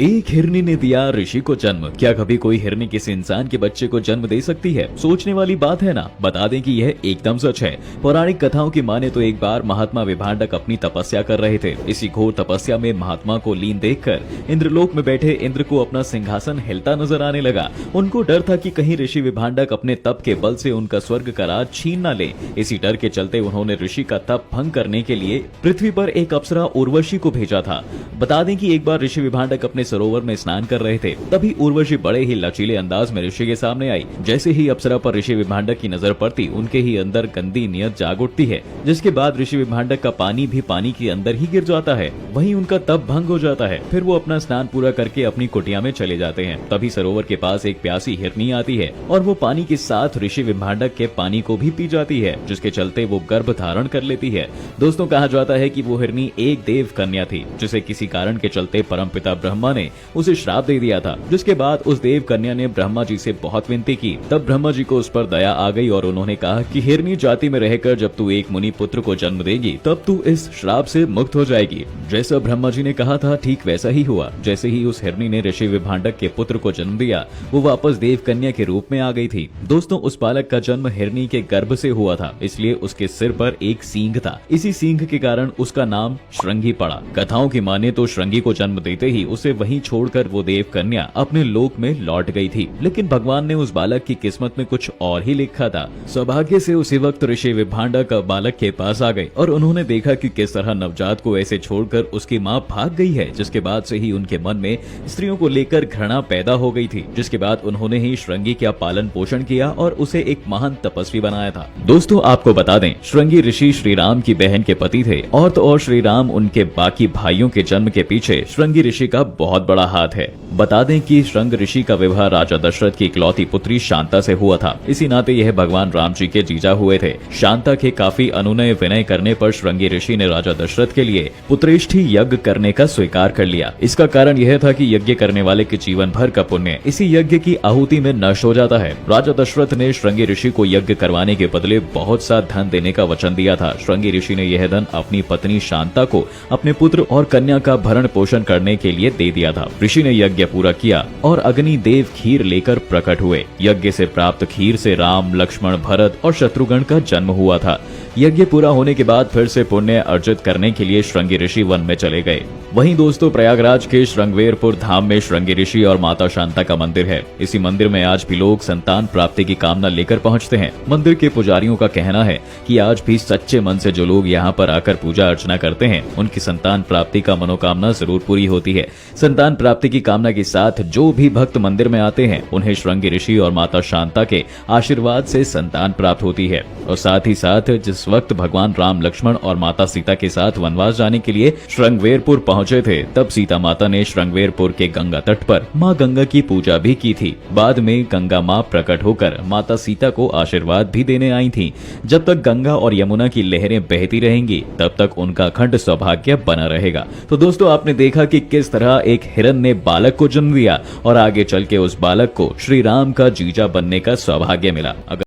एक हिरनी ने दिया ऋषि को जन्म। क्या कभी कोई हिरनी किसी इंसान के बच्चे को जन्म दे सकती है? सोचने वाली बात है ना। बता दें कि यह एकदम सच है। पौराणिक कथाओं की माने तो एक बार महात्मा विभांडक अपनी तपस्या कर रहे थे। इसी घोर तपस्या में महात्मा को लीन देखकर इंद्रलोक में बैठे इंद्र को अपना सिंहासन हिलता नजर आने लगा। उनको डर था कि कहीं ऋषि विभांडक अपने तप के बल से उनका स्वर्ग का राज छीन न ले। इसी डर के चलते उन्होंने ऋषि का तप भंग करने के लिए पृथ्वी पर एक अप्सरा उर्वशी को भेजा था। बता दें कि एक बार ऋषि विभांडक अपने सरोवर में स्नान कर रहे थे, तभी उर्वशी बड़े ही लचीले अंदाज में ऋषि के सामने आई। जैसे ही अप्सरा पर ऋषि विभांडक की नजर पड़ती, उनके ही अंदर गंदी नियत जाग उठती है, जिसके बाद ऋषि विभांडक का पानी भी पानी के अंदर ही गिर जाता है। वहीं उनका तप भंग हो जाता है। फिर वो अपना स्नान पूरा करके अपनी कुटिया में चले जाते हैं। तभी सरोवर के पास एक प्यासी हिरनी आती है और वो पानी के साथ ऋषि विभांडक के पानी को भी पी जाती है, जिसके चलते वो गर्भ धारण कर लेती है। दोस्तों, कहा जाता है कि वो हिरनी एक देव कन्या थी, जिसे किसी कारण के चलते परमपिता ब्रह्मा ने उसे श्राप दे दिया था। जिसके बाद उस देव कन्या ने ब्रह्मा जी से बहुत विनती की। तब ब्रह्मा जी को उस पर दया आ गई और उन्होंने कहा कि हिरनी जाति में रहकर जब तू एक मुनि पुत्र को जन्म देगी, तब तू इस श्राप से मुक्त हो जाएगी। जैसा ब्रह्मा जी ने कहा था, ठीक वैसा ही हुआ। जैसे ही उस हिरनी ने ऋषि विभांडक के पुत्र को जन्म दिया, वो वापस देव कन्या के रूप में आ गई थी। दोस्तों, उस बालक का जन्म हिरनी के गर्भ से हुआ था, इसलिए उसके सिर पर एक सींग था। इसी सींग के कारण उसका नाम श्रृंगी पड़ा। कथाओं की माने तो श्रृंगी को जन्म देते ही उसे वहीं छोड़कर वो देव कन्या अपने लोक में लौट गई थी। लेकिन भगवान ने उस बालक की किस्मत में कुछ और ही लिखा था। सौभाग्य से उसी वक्त ऋषि विभांडक बालक के पास आ गए और उन्होंने देखा कि किस तरह नवजात को ऐसे छोड़कर उसकी माँ भाग गई है, जिसके बाद से ही उनके मन में स्त्रियों को लेकर घृणा पैदा हो गई थी। जिसके बाद उन्होंने ही श्रृंगी का पालन पोषण किया और उसे एक महान तपस्वी बनाया था। दोस्तों, आपको बता दें, श्रृंगी ऋषि श्री राम की बहन के पति थे और तो और श्री राम उनके बाकी भाइयों के जन्म के पीछे श्रृंगी ऋषि का बहुत बड़ा हाथ है। बता दें कि श्रृंग ऋषि का विवाह राजा दशरथ की इकलौती पुत्री शांता से हुआ था। इसी नाते यह भगवान राम जी के जीजा हुए थे। शांता के काफी अनुनय विनय करने पर श्रृंगी ऋषि ने राजा दशरथ के लिए पुत्रेष्ठी यज्ञ करने का स्वीकार कर लिया। इसका कारण यह था कि यज्ञ करने वाले के जीवन भर का पुण्य इसी यज्ञ की आहुति में नष्ट हो जाता है। राजा दशरथ ने श्रृंगी ऋषि को यज्ञ करवाने के बदले बहुत सा धन देने का वचन दिया था। श्रृंगी ऋषि ने यह धन अपनी पत्नी शांता को अपने पुत्र और कन्या का भरण पोषण करने के लिए दे दिया था। ऋषि ने यज्ञ पूरा किया और अग्नि देव खीर लेकर प्रकट हुए। यज्ञ से प्राप्त खीर से राम, लक्ष्मण, भरत और शत्रुघ्न का जन्म हुआ था। यज्ञ पूरा होने के बाद फिर से पुण्य अर्जित करने के लिए श्रृंगी ऋषि वन में चले गए। वहीं दोस्तों, प्रयागराज के श्रृंगवेरपुर धाम में श्रृंगी ऋषि और माता शांता का मंदिर है। इसी मंदिर में आज भी लोग संतान प्राप्ति की कामना लेकर पहुंचते हैं। मंदिर के पुजारियों का कहना है कि आज भी सच्चे मन से जो लोग यहाँ पर आकर पूजा अर्चना करते हैं, उनकी संतान प्राप्ति का मनोकामना जरूर पूरी होती है। संतान प्राप्ति की कामना के साथ जो भी भक्त मंदिर में आते हैं, उन्हें श्रृंगी ऋषि और माता शांता के आशीर्वाद से संतान प्राप्त होती है। और साथ ही साथ जिस वक्त भगवान राम, लक्ष्मण और माता सीता के साथ वनवास जाने के लिए श्रृंगवेरपुर पहुंचे थे, तब सीता माता ने श्रृंगवेरपुर के गंगा तट पर माँ गंगा की पूजा भी की थी। बाद में गंगा माँ प्रकट होकर माता सीता को आशीर्वाद भी देने आई थी। जब तक गंगा और यमुना की लहरें बहती रहेंगी, तब तक उनका अखंड सौभाग्य बना रहेगा। तो दोस्तों, आपने देखा कि किस तरह एक हिरन ने बालक को जन्म दिया और आगे चल के उस बालक को श्री राम का जीजा बनने का सौभाग्य मिला।